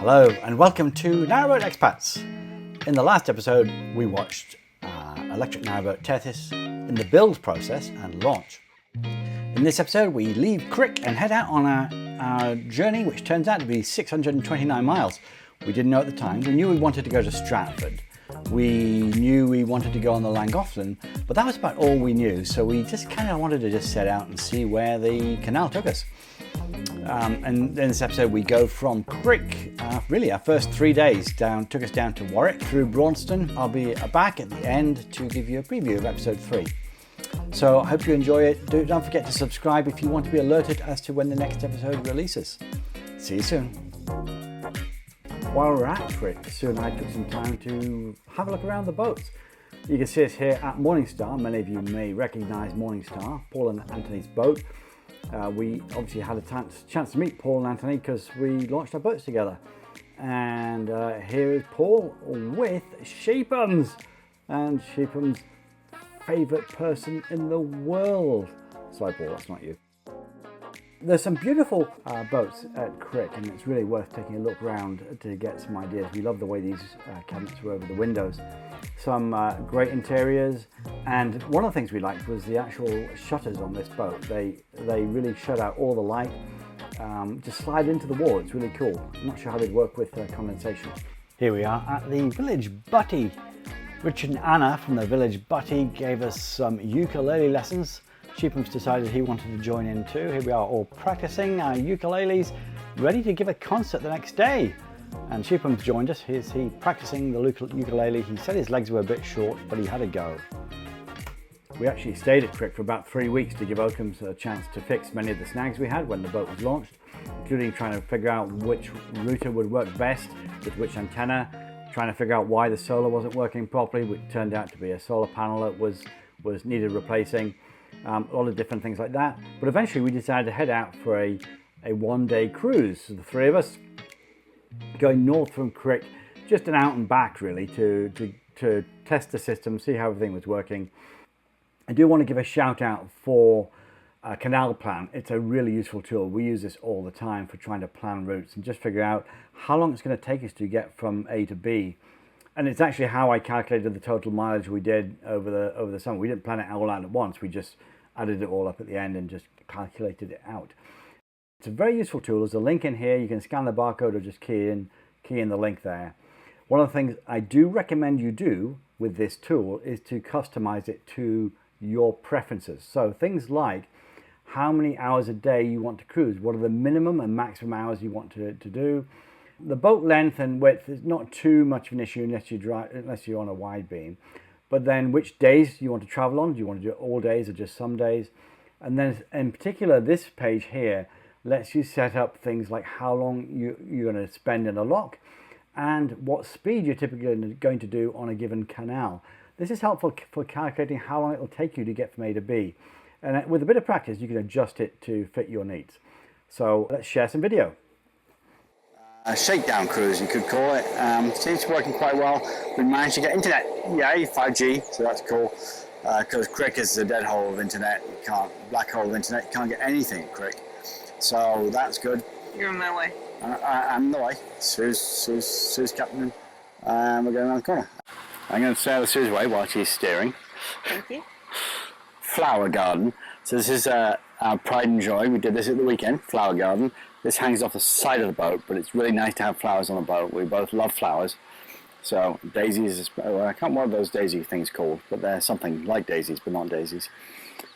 Hello and welcome to Narrowboat Expats. In the last episode we watched electric narrowboat Tethys in the build process and launch. In this episode we leave Crick and head out on our journey, which turns out to be 629 miles. We didn't know at the time. We knew we wanted to go to Stratford. We knew we wanted to go on the Llangollen, but that was about all we knew. So we just kind of wanted to just set out and see where the canal took us. And in this episode we go from Crick, really our first 3 days took us down to Warwick through Braunston. I'll be back at the end to give you a preview of episode 3. So I hope you enjoy it. Don't forget to subscribe if you want to be alerted as to when the next episode releases. See you soon. While we're at Crick, Sue and I took some time to have a look around the boats. You can see us here at Morningstar. Many of you may recognise Morningstar, Paul and Anthony's boat. We obviously had a chance to meet Paul and Anthony because we launched our boats together. And here is Paul with Sheepums, and Sheepums' favourite person in the world. Sorry Paul, that's not you. There's some beautiful boats at Crick, and it's really worth taking a look around to get some ideas. We love the way these cabinets were over the windows. Some great interiors, and one of the things we liked was the actual shutters on this boat. They really shut out all the light, just slide into the wall. It's really cool. I'm not sure how they'd work with condensation. Here we are at the Village Butty. Richard and Anna from the Village Butty gave us some ukulele lessons. Sheepums decided he wanted to join in too. Here we are all practicing our ukuleles, ready to give a concert the next day. And Sheepums joined us. Here's he practicing the ukulele. He said his legs were a bit short, but he had a go. We actually stayed at Crick for about 3 weeks to give Oakham's a chance to fix many of the snags we had when the boat was launched, including trying to figure out which router would work best with which antenna, trying to figure out why the solar wasn't working properly, which turned out to be a solar panel that was needed replacing. A lot of different things like that. But eventually we decided to head out for a one-day cruise. So the three of us going north from Crick, just an out and back really to test the system, see how everything was working. I do want to give a shout out for Canal Plan. It's a really useful tool. We use this all the time for trying to plan routes and just figure out how long it's going to take us to get from A to B. And it's actually how I calculated the total mileage we did over the summer. We didn't plan it all out at once. We just added it all up at the end and just calculated it out. It's a very useful tool. There's a link in here. You can scan the barcode or just key in the link there. One of the things I do recommend you do with this tool is to customize it to your preferences. So things like how many hours a day you want to cruise, what are the minimum and maximum hours you want to do. The boat length and width is not too much of an issue unless you're on a wide beam. But then which days you want to travel on? Do you want to do it all days or just some days? And then in particular, this page here lets you set up things like how long you're going to spend in a lock and what speed you're typically going to do on a given canal. This is helpful for calculating how long it will take you to get from A to B. And with a bit of practice, you can adjust it to fit your needs. So let's share some video. A shakedown cruise, you could call it. Seems to be working quite well. We managed to get internet, yay, 5G, so that's cool. Because Crick is a dead hole of internet. Black hole of internet, you can't get anything at Crick. So that's good. You're on my way. I'm on the way. Sue's captain. We're going around the corner. I'm going to sail Sue's way while she's steering. Thank you. Flower garden. So this is our pride and joy. We did this at the weekend, flower garden. This hangs off the side of the boat, but it's really nice to have flowers on the boat. We both love flowers. So daisies, I can't remember what those daisy things called, but they're something like daisies, but not daisies.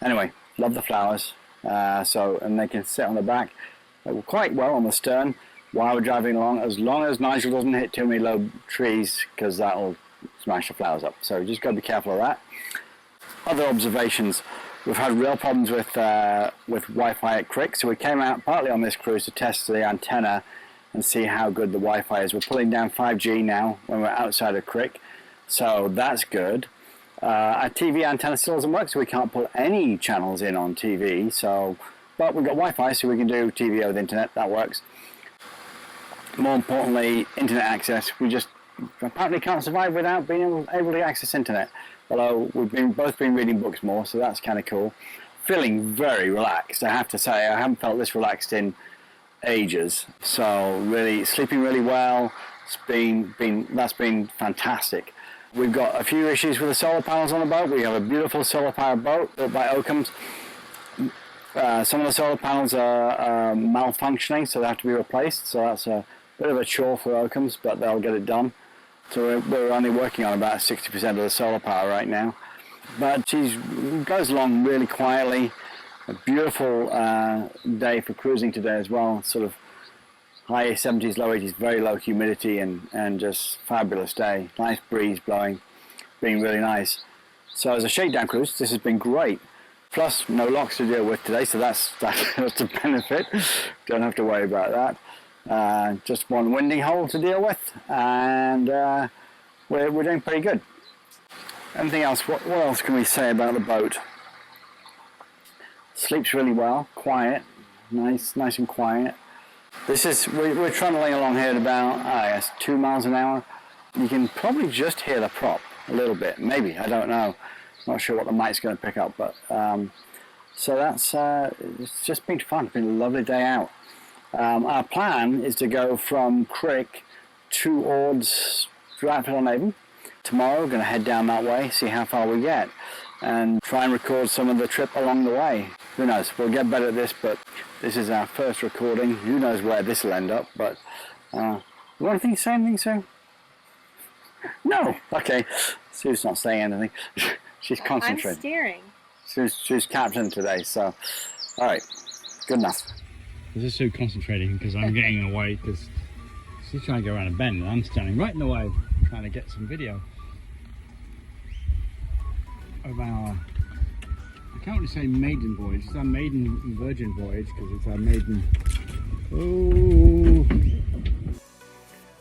Anyway, love the flowers. And they can sit on the back quite well on the stern while we're driving along, as long as NIgel doesn't hit too many low trees, because that'll smash the flowers up. So you just got to be careful of that. Other observations. We've had real problems with Wi-Fi at Crick, so we came out partly on this cruise to test the antenna and see how good the Wi-Fi is. We're pulling down 5G now when we're outside of Crick, so that's good. Our TV antenna still doesn't work, so we can't pull any channels in on TV. But we've got Wi-Fi, so we can do TV over the internet. That works. More importantly, internet access. We just apparently can't survive without being able to access internet. Although we've both been reading books more, so that's kind of cool. Feeling very relaxed, I have to say. I haven't felt this relaxed in ages. So really sleeping really well. That's been fantastic. We've got a few issues with the solar panels on the boat. We have a beautiful solar powered boat built by Oakham's. Some of the solar panels are malfunctioning, so they have to be replaced. So that's a bit of a chore for Oakham's, but they'll get it done. So we're only working on about 60% of the solar power right now. But she goes along really quietly. A beautiful day for cruising today as well. Sort of high 70s, low 80s, very low humidity, and just fabulous day. Nice breeze blowing, being really nice. So as a shakedown cruise, this has been great. Plus, no locks to deal with today, so that's a benefit. Don't have to worry about that. Just one winding hole to deal with, and we're doing pretty good. Anything else? What else can we say about the boat? Sleeps really well, quiet, nice and quiet. We're trundling along here at about 2 miles an hour. You can probably just hear the prop a little bit, maybe, I don't know. Not sure what the mic's going to pick up, but so that's it's just been fun. It's been a lovely day out. Our plan is to go from Crick to Ords, Stratford-on-Avon. Tomorrow we're going to head down that way, see how far we get, and try and record some of the trip along the way. Who knows? We'll get better at this, but this is our first recording. Who knows where this will end up? But you want to say anything, Sue? No. Okay. Sue's not saying anything. She's concentrating. I'm steering. She's captain today, so all right, good enough. This is Sue concentrating because I'm getting away because she's trying to go around a bend and I'm standing right in the way trying to get some video of our, I can't really say maiden voyage, it's our maiden virgin voyage because it's our maiden,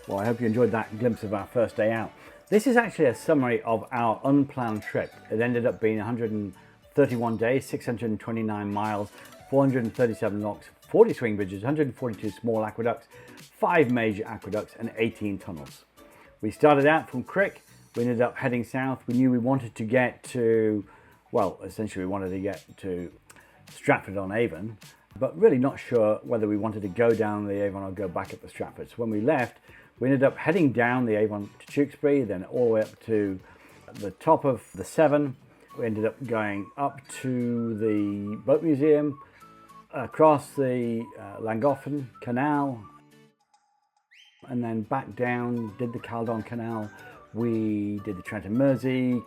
Well, I hope you enjoyed that glimpse of our first day out. This is actually a summary of our unplanned trip. It ended up being 131 days, 629 miles, 437 locks, 40 swing bridges, 142 small aqueducts, 5 major aqueducts and 18 tunnels. We started out from Crick, we ended up heading south. We knew we wanted to get to, well, essentially we wanted to get to Stratford-on-Avon, but really not sure whether we wanted to go down the Avon or go back up to Stratford. So when we left, we ended up heading down the Avon to Tewkesbury, then all the way up to the top of the Severn. We ended up going up to the Boat Museum, across the Llangollen Canal, and then back down, did the Caledon Canal. We did the Trent and Mersey,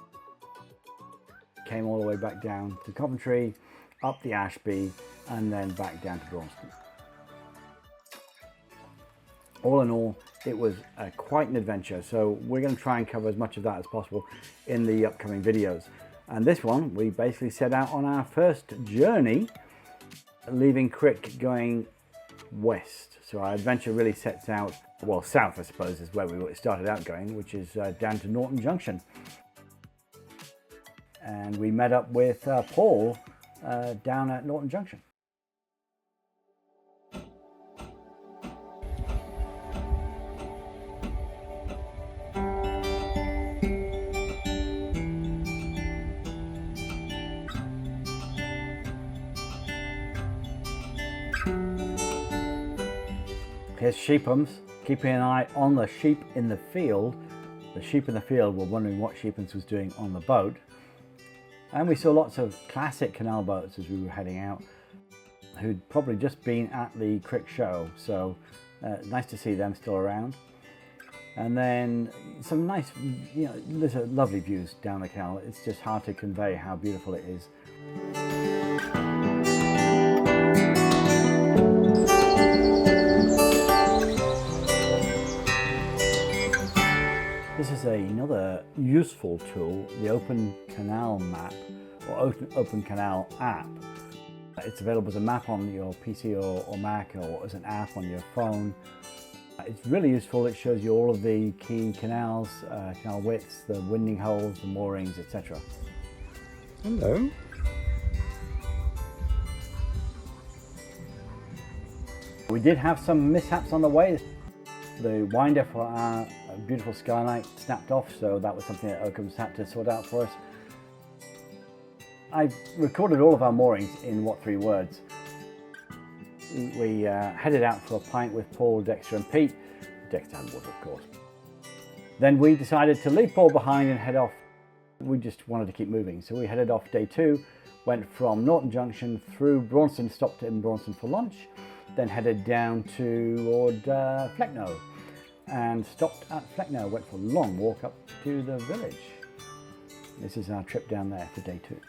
came all the way back down to Coventry, up the Ashby, and then back down to Braunston. All in all, it was quite an adventure, so we're going to try and cover as much of that as possible in the upcoming videos. And this one, we basically set out on our first journey, leaving Crick going west. So our adventure really sets out, well, south I suppose is where we started out going, which is down to Norton Junction. And we met up with Paul down at Norton Junction. Here's Sheepums, keeping an eye on the sheep in the field. The sheep in the field were wondering what Sheepums was doing on the boat. And we saw lots of classic canal boats as we were heading out, who'd probably just been at the Crick show, so nice to see them still around. And then some nice, there's lovely views down the canal. It's just hard to convey how beautiful it is. This is another useful tool, the Open Canal map, or Open Canal app. It's available as a map on your PC or Mac, or as an app on your phone. It's really useful. It shows you all of the key canals, canal widths, the winding holes, the moorings, etc. Hello. We did have some mishaps on the way. The winder for our beautiful skylight snapped off, so that was something that Oakham's had to sort out for us. I've recorded all of our moorings in 3 words. we headed out for a pint with Paul, Dexter and Pete. Dexter had water, of course. Then we decided to leave Paul behind and head off. We just wanted to keep moving, so we headed off day 2, went from Norton Junction through Braunston, stopped in Braunston for lunch, then headed down toward Flecknoe and stopped at Flecknoe, went for a long walk up to the village. This is our trip down there for day 2.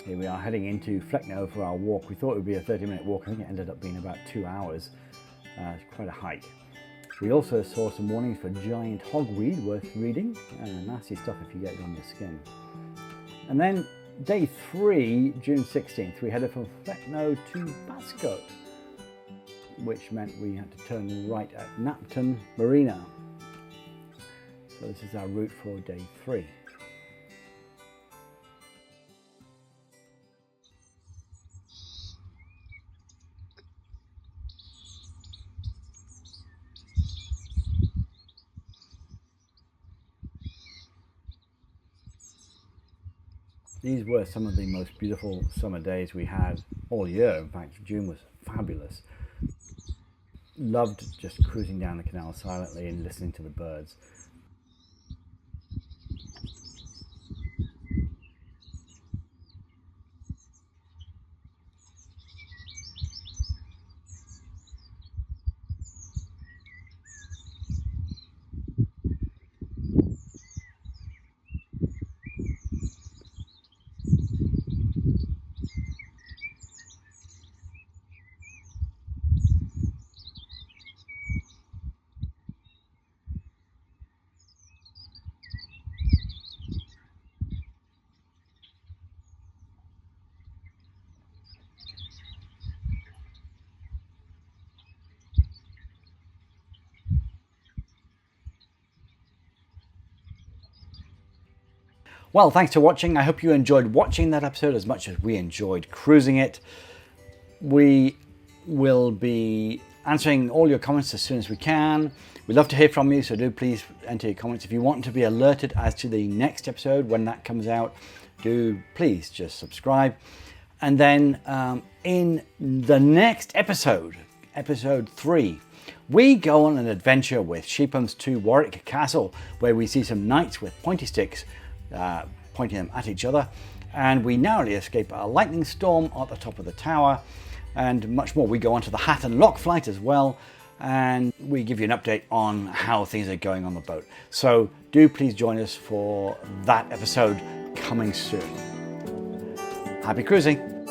Here we are heading into Flecknoe for our walk. We thought it would be a 30-minute walk. I think it ended up being about 2 hours. It's quite a hike. We also saw some warnings for giant hogweed worth reading. Nasty stuff if you get it on your skin. And then day 3, June 16th, we headed from Flecknoe to Bascote, which meant we had to turn right at Napton Marina. So this is our route for day 3. These were some of the most beautiful summer days we had all year. In fact, June was fabulous. Loved just cruising down the canal silently and listening to the birds. Well, thanks for watching. I hope you enjoyed watching that episode as much as we enjoyed cruising it. We will be answering all your comments as soon as we can. We'd love to hear from you, so do please enter your comments. If you want to be alerted as to the next episode when that comes out, do please just subscribe. And then in the next episode, episode 3, we go on an adventure with Sheepums to Warwick Castle, where we see some knights with pointy sticks pointing them at each other, and we narrowly escape a lightning storm at the top of the tower, and much more. We go on to the Hat and Lock flight as well, and we give you an update on how things are going on the boat. So do please join us for that episode coming soon. Happy cruising!